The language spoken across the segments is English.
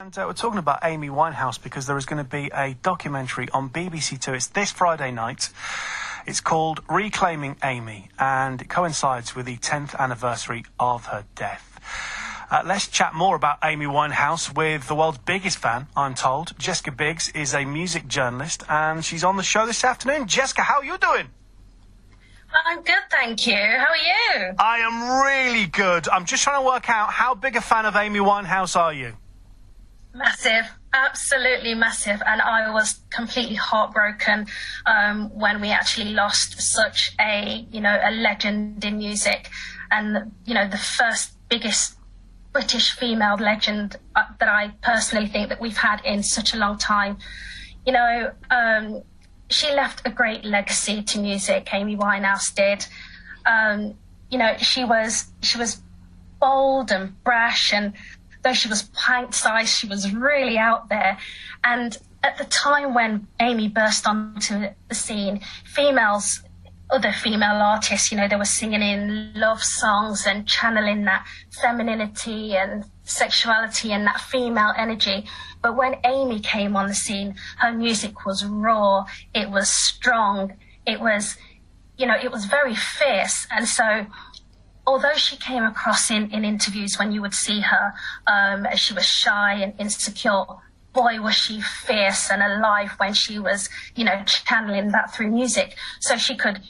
And we're talking about Amy Winehouse because there is going to be a documentary on BBC Two. It's this Friday night. It's called Reclaiming Amy, and it coincides with the 10th anniversary of her death. Let's chat more about Amy Winehouse with the world's biggest fan, I'm told. Jessica Biggs is a music journalist, and she's on the show this afternoon. Jessica, how are you doing? I'm good, thank you. How are you? I am really good. I'm just trying to work out, how big a fan of Amy Winehouse are you? Massive, absolutely massive. And I was completely heartbroken when we actually lost such a legend in music, and the first biggest British female legend that I personally think that we've had in such a long time. She left a great legacy to music. Amy Winehouse did. She was bold and brash, and though she was pint-sized, she was really out there. And at the time when Amy burst onto the scene, other female artists, they were singing in love songs and channeling that femininity and sexuality and that female energy. But when Amy came on the scene, her music was raw, it was strong, it was very fierce. And so although she came across in interviews when you would see her as she was shy and insecure, boy, was she fierce and alive when she was, channeling that through music. So she could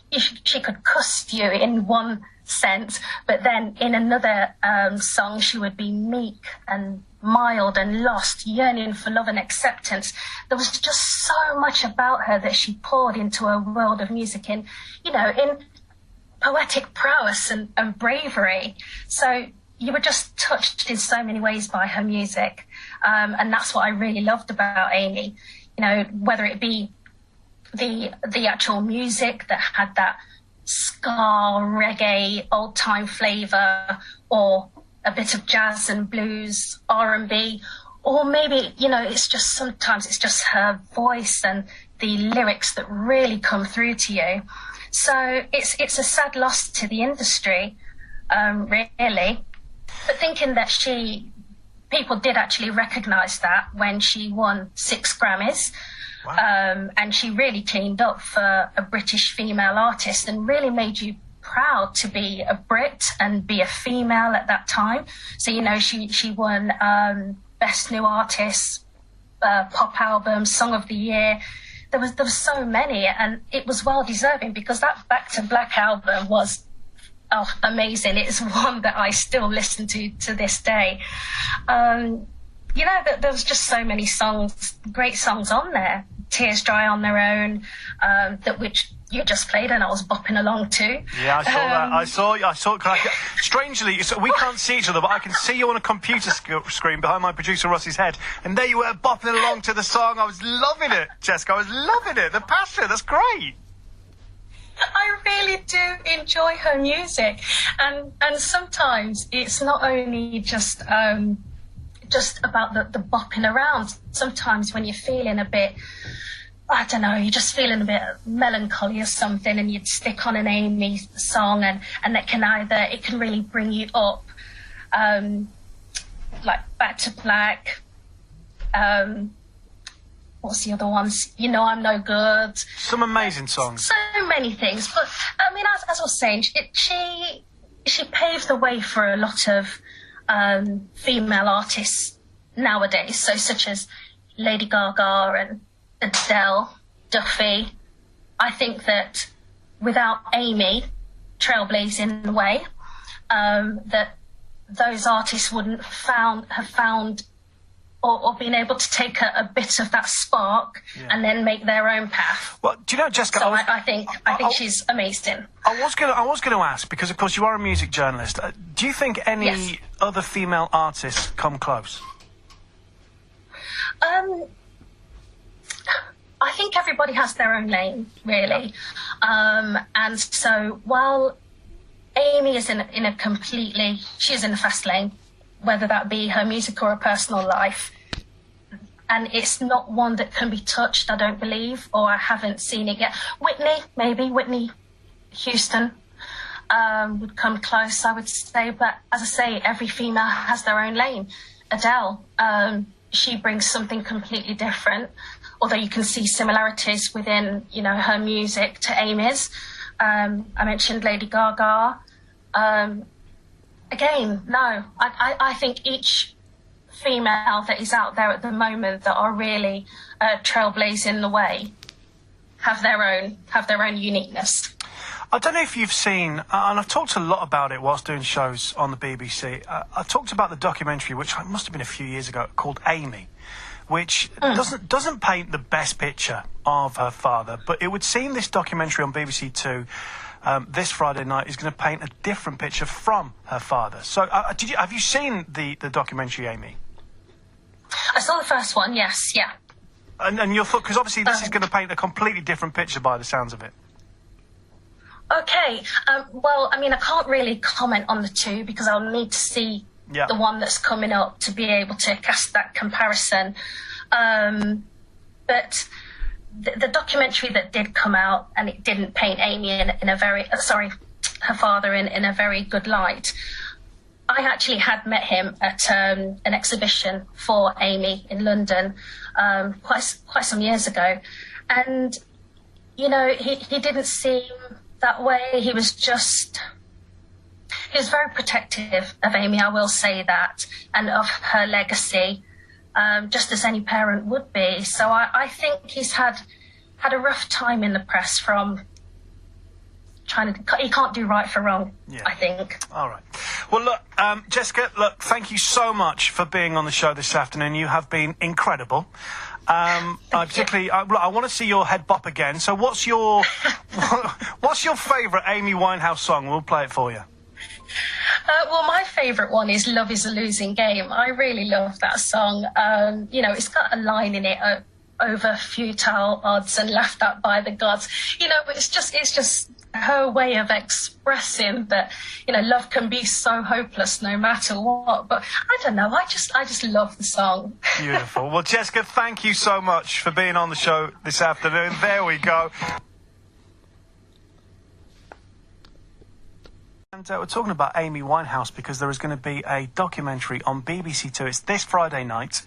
cuss you in one sense, but then in another song she would be meek and mild and lost, yearning for love and acceptance. There was just so much about her that she poured into a world of music in poetic prowess and bravery. So you were just touched in so many ways by her music. And that's what I really loved about Amy, whether it be the actual music that had that ska, reggae, old-time flavour, or a bit of jazz and blues, R&B, or maybe, sometimes it's just her voice and the lyrics that really come through to you. So it's a sad loss to the industry, really. But thinking that people did actually recognise that when she won 6 Grammys. Wow. And she really cleaned up for a British female artist and really made you proud to be a Brit and be a female at that time. So, she won Best New Artist, Pop Album, Song of the Year. There was so many, and it was well deserving because that Back to Black album was amazing. It's one that I still listen to this day. There was just so many songs, great songs on there. Tears Dry on Their Own, which you just played, and I was bopping along to. Yeah, I saw that. I saw. Strangely, we can't see each other, but I can see you on a computer screen behind my producer Ross's head, and there you were bopping along to the song. I was loving it, Jessica. I was loving it. The passion. That's great. I really do enjoy her music, and sometimes it's not only just about the bopping around. Sometimes when you're feeling a bit, I don't know, you're just feeling a bit melancholy or something, and you'd stick on an Amy song, and it can really bring you up, like Back to Black. What's the other ones? I'm No Good. Some amazing songs. So many things. But, I mean, as I was saying, she paved the way for a lot of female artists nowadays, such as Lady Gaga and Adele, Duffy. I think that without Amy trailblazing the way, that those artists wouldn't have found or being able to take a bit of that spark and then make their own path. Well, do you know, Jessica? So I think she's amazing. I was going to ask, because of course you are a music journalist. Do you think any other female artists come close? I think everybody has their own lane, really. And so while Amy is she's in the fast lane, whether that be her music or her personal life. And it's not one that can be touched, I don't believe, or I haven't seen it yet. Whitney Houston would come close, I would say. But as I say, every female has their own lane. Adele, she brings something completely different, although you can see similarities within, you know, her music to Amy's. I mentioned Lady Gaga. Again, no, I think each female that is out there at the moment that are really trailblazing the way have their own uniqueness. I don't know if you've seen, and I've talked a lot about it whilst doing shows on the BBC. I talked about the documentary, which must have been a few years ago, called Amy, which doesn't paint the best picture of her father, but it would seem this documentary on BBC Two this Friday night is going to paint a different picture from her father. So, have you seen the documentary, Amy? I saw the first one, yes, yeah. And your thought, because obviously this is going to paint a completely different picture by the sounds of it. Okay, well, I mean, I can't really comment on the two because I'll need to see the one that's coming up to be able to cast that comparison. But the documentary that did come out, and it didn't paint Amy in a very, her father in a very good light. I actually had met him at an exhibition for Amy in London quite some years ago. And, you know, he didn't seem that way. He was very protective of Amy, I will say that, and of her legacy, just as any parent would be. So I think he's had a rough time in the press from he can't do right for wrong, I think. All right. Well, look, Jessica, thank you so much for being on the show this afternoon. You have been incredible. Particularly, I want to see your head bop again. So what's your favourite Amy Winehouse song? We'll play it for you. Well, my favourite one is Love is a Losing Game. I really love that song. You know, it's got a line in it, over futile odds and laughed at by the gods. You know, it's just her way of expressing that, you know, love can be so hopeless no matter what. But I don't know, I just love the song. Beautiful. Well, Jessica, thank you so much for being on the show this afternoon. There we go. And we're talking about Amy Winehouse because there is going to be a documentary on BBC Two. It's this Friday night.